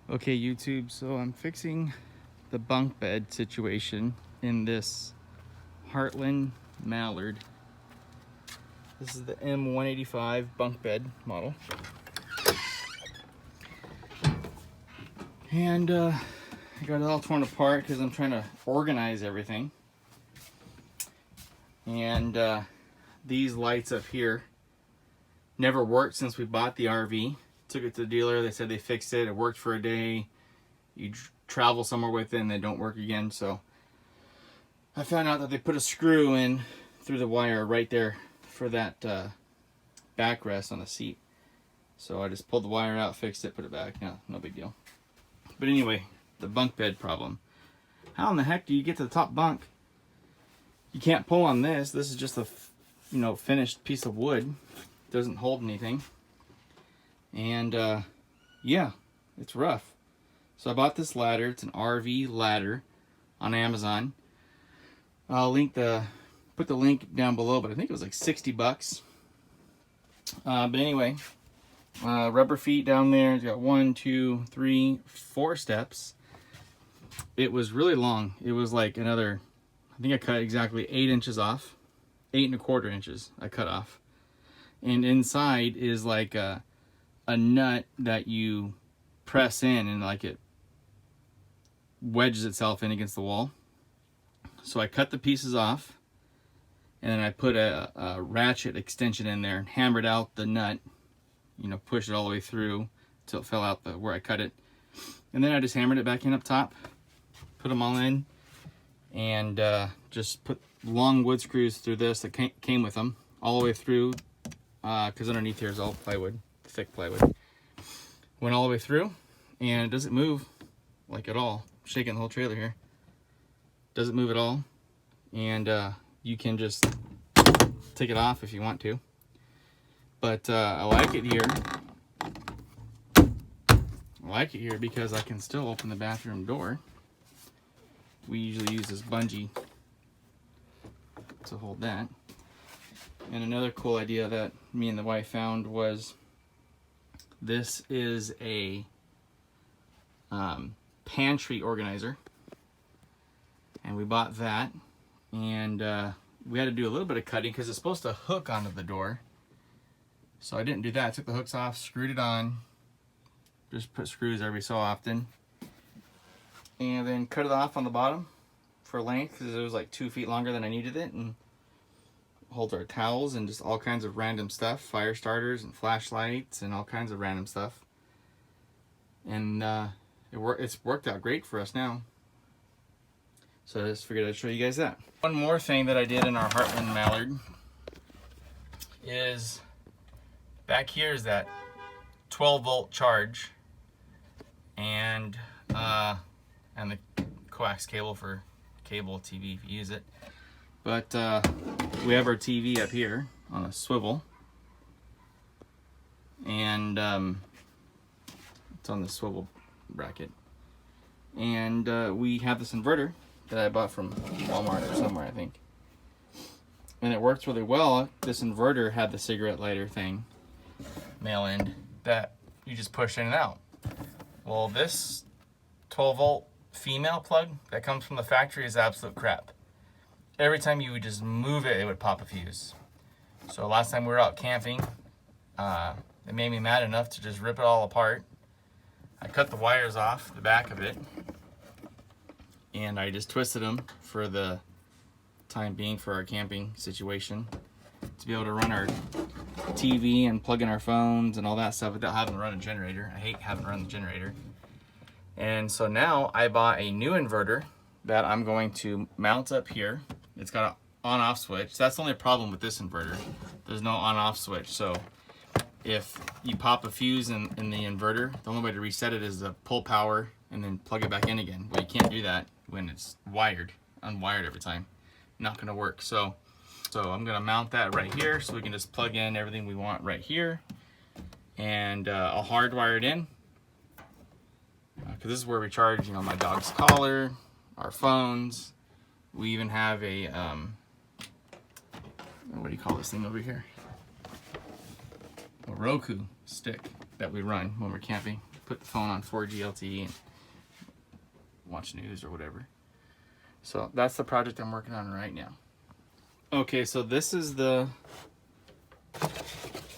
Okay, YouTube, so I'm fixing the bunk bed situation in this Heartland Mallard. This is the M185 bunk bed model. And I got it all torn apart because I'm trying to organize everything. And these lights up here never worked since we bought the RV. Took it to the dealer, they said they fixed it, it worked for a day. You travel somewhere with it and they don't work again. So I found out that they put a screw in through the wire right there for that backrest on the seat. So I just pulled the wire out, fixed it, put it back. No big deal. But anyway, the bunk bed problem. How in the heck do you get to the top bunk? You can't pull on this. This is just a finished piece of wood. It doesn't hold anything. And yeah, it's rough. So I bought this ladder. It's an RV ladder on Amazon. I'll put the link down below, but I think it was like 60 bucks. But anyway, rubber feet down there. It's got 1, 2, 3, 4 steps. It was really long. It was like another, I think I cut exactly 8 inches off. 8¼ inches I cut off. And inside is like a nut that you press in and like it wedges itself in against the wall. So I cut the pieces off and then I put a ratchet extension in there and hammered out the nut, push it all the way through till it fell out where I cut it. And then I just hammered it back in up top, put them all in, and just put long wood screws through this that came with them all the way through, because underneath here is all plywood, thick plywood. Went all the way through, and it doesn't move like at all. I'm shaking the whole trailer here. Doesn't move at all, and you can just take it off if you want to. But I like it here. I like it here because I can still open the bathroom door. We usually use this bungee to hold that. And another cool idea that me and the wife found was this is a pantry organizer, and we bought that, and we had to do a little bit of cutting because it's supposed to hook onto the door, so I didn't do that. I took the hooks off, screwed it on, just put screws every so often, and then cut it off on the bottom for length because it was like 2 feet longer than I needed it, and holds our towels and just all kinds of random stuff, fire starters and flashlights and all kinds of random stuff. And it's worked out great for us now. So I just figured I'd show you guys that. One more thing that I did in our Heartland Mallard is back here is that 12-volt charge and the coax cable for cable TV if you use it. But we have our TV up here on a swivel, and it's on the swivel bracket. And we have this inverter that I bought from Walmart or somewhere, I think. And it works really well. This inverter had the cigarette lighter thing, male end, that you just push in and out. Well, this 12-volt female plug that comes from the factory is absolute crap. Every time you would just move it, it would pop a fuse. So last time we were out camping, it made me mad enough to just rip it all apart. I cut the wires off the back of it, and I just twisted them for the time being for our camping situation, to be able to run our TV and plug in our phones and all that stuff without having to run a generator. I hate having to run the generator. And so now I bought a new inverter that I'm going to mount up here. It's got an on-off switch. That's the only problem with this inverter. There's no on-off switch. So if you pop a fuse in the inverter, the only way to reset it is to pull power and then plug it back in again. Well, you can't do that when it's unwired every time. Not gonna work. So I'm gonna mount that right here so we can just plug in everything we want right here. And I'll hardwire it in. Because this is where we charge, my dog's collar, our phones. We even have a, what do you call this thing over here? A Roku stick that we run when we're camping. put the phone on 4G LTE and watch news or whatever. So that's the project I'm working on right now. Okay, so this is the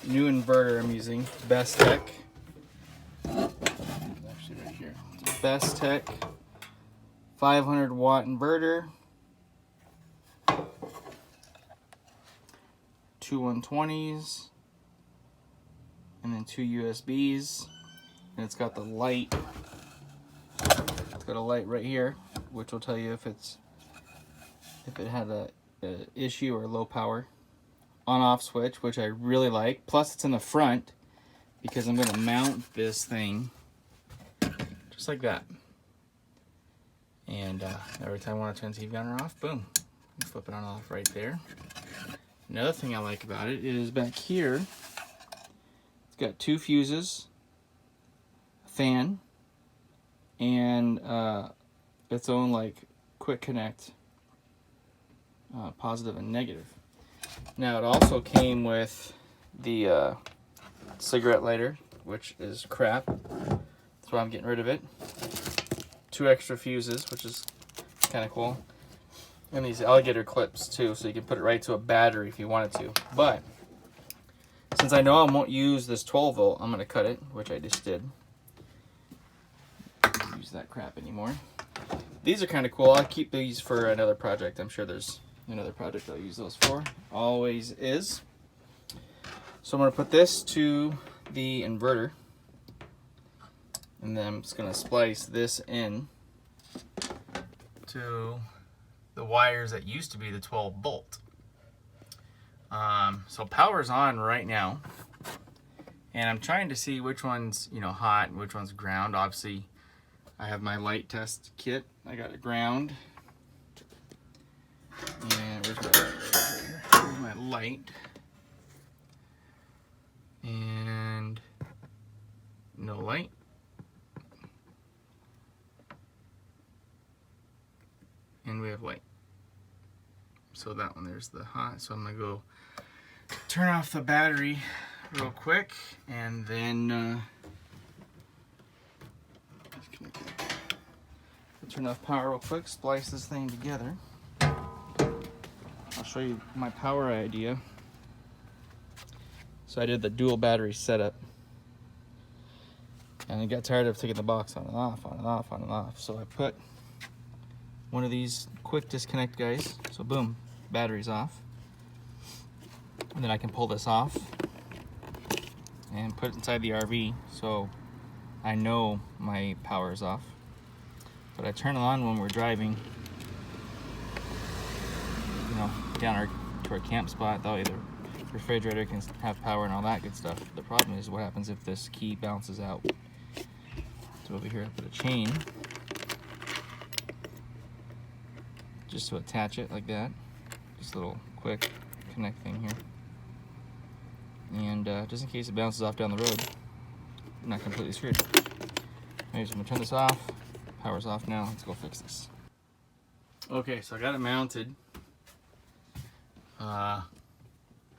new inverter I'm using, Best Tech. It's actually right here. It's Best Tech 500 watt inverter. 2 120s and then 2 USBs, and it's got the light. It's got a light right here, which will tell you if it had a issue or low power. On-off switch, which I really like. Plus, it's in the front because I'm going to mount this thing just like that. And every time I want to turn the TV on or off, boom, flip it on and off right there. Another thing I like about it is back here, it's got 2 fuses, a fan, and its own like quick connect, positive and negative. Now it also came with the cigarette lighter, which is crap. That's why I'm getting rid of it. 2 extra fuses, which is kind of cool. And these alligator clips too, so you can put it right to a battery if you wanted to. But since I know I won't use this 12 volt, I'm going to cut it, which I just did. Don't use that crap anymore. These are kind of cool. I'll keep these for another project. I'm sure there's another project I'll use those for. Always is. So I'm going to put this to the inverter. And then I'm just going to splice this in to the wires that used to be the 12 volt. So power's on right now, and I'm trying to see which one's hot and which one's ground. Obviously, I have my light test kit. I got a ground, and where's my light? And no light. And we have light. So that one, there's the hot. So I'm gonna go turn off the battery real quick, and then turn off power real quick, splice this thing together. I'll show you my power idea. So I did the dual battery setup, and I got tired of taking the box on and off, on and off, on and off. So I put one of these quick disconnect guys. So boom, battery's off. And then I can pull this off and put it inside the RV, so I know my power is off. But I turn it on when we're driving, down to our camp spot. That way the refrigerator can have power and all that good stuff. The problem is what happens if this key bounces out. So over here I put a chain just to attach it like that. Just a little quick connect thing here. And just in case it bounces off down the road, I'm not completely screwed. Anyways, I'm gonna turn this off. Power's off now. Let's go fix this. Okay, so I got it mounted.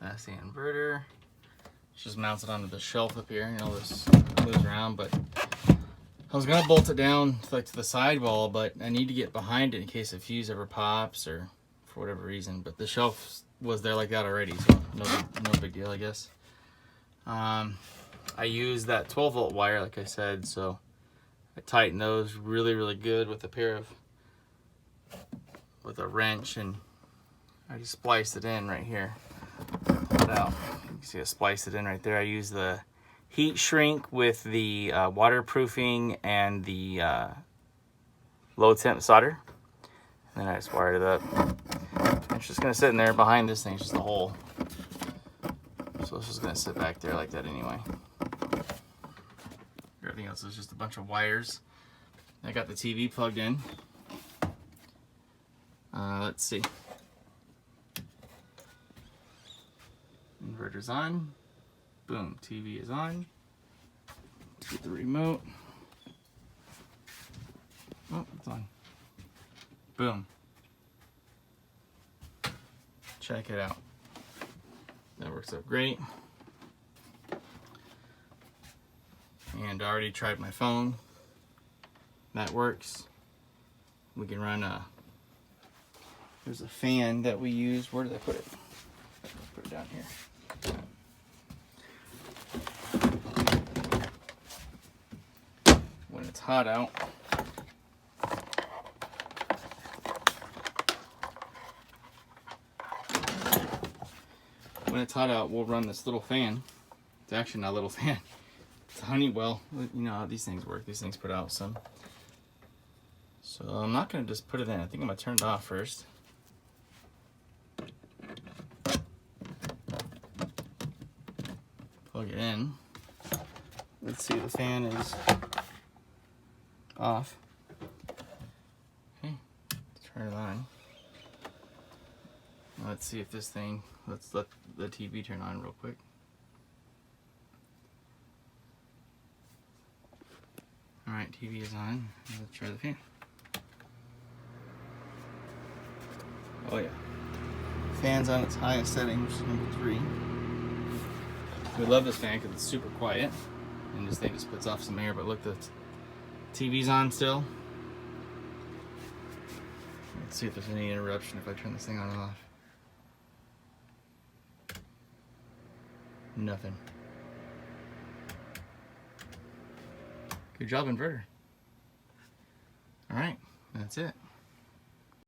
That's the inverter. It's just mounted onto the shelf up here. This moves around, but I was gonna bolt it down to the sidewall, but I need to get behind it in case a fuse ever pops or for whatever reason. But the shelf was there like that already, so no big deal, I guess. I use that 12 volt wire, like I said, so I tighten those really good with a wrench, and I just spliced it in right here. Pull it out. You can see I spliced it in right there. I use the heat shrink with the waterproofing and the low temp solder, and then I just wired it up. And it's just gonna sit in there behind this thing. It's just a hole, so it's just gonna sit back there like that anyway. Everything else is just a bunch of wires. I got the TV plugged in. Let's see. Inverter's on. Boom, TV is on. Let's get the remote. Oh, it's on. Boom. Check it out. That works out great. And And I already tried my phone. That works. We can run there's a fan that we use. Where did I put it? Put it down here. When it's hot out, we'll run this little fan. It's actually not a little fan. It's a Honeywell. You know how these things work. These things put out some. So I'm not going to just put it in. I think I'm going to turn it off first. Plug it in. Let's see, the fan is off. Okay, turn it on. Let's see if this thing, let's let the TV turn on real quick. Alright, TV is on. Let's try the fan. Oh yeah. Fan's on its highest setting, which is number 3. We love this fan because it's super quiet. And this thing just puts off some air, but look, the TV's on still. Let's see if there's any interruption if I turn this thing on and off. Nothing. Good job, inverter. All right, that's it.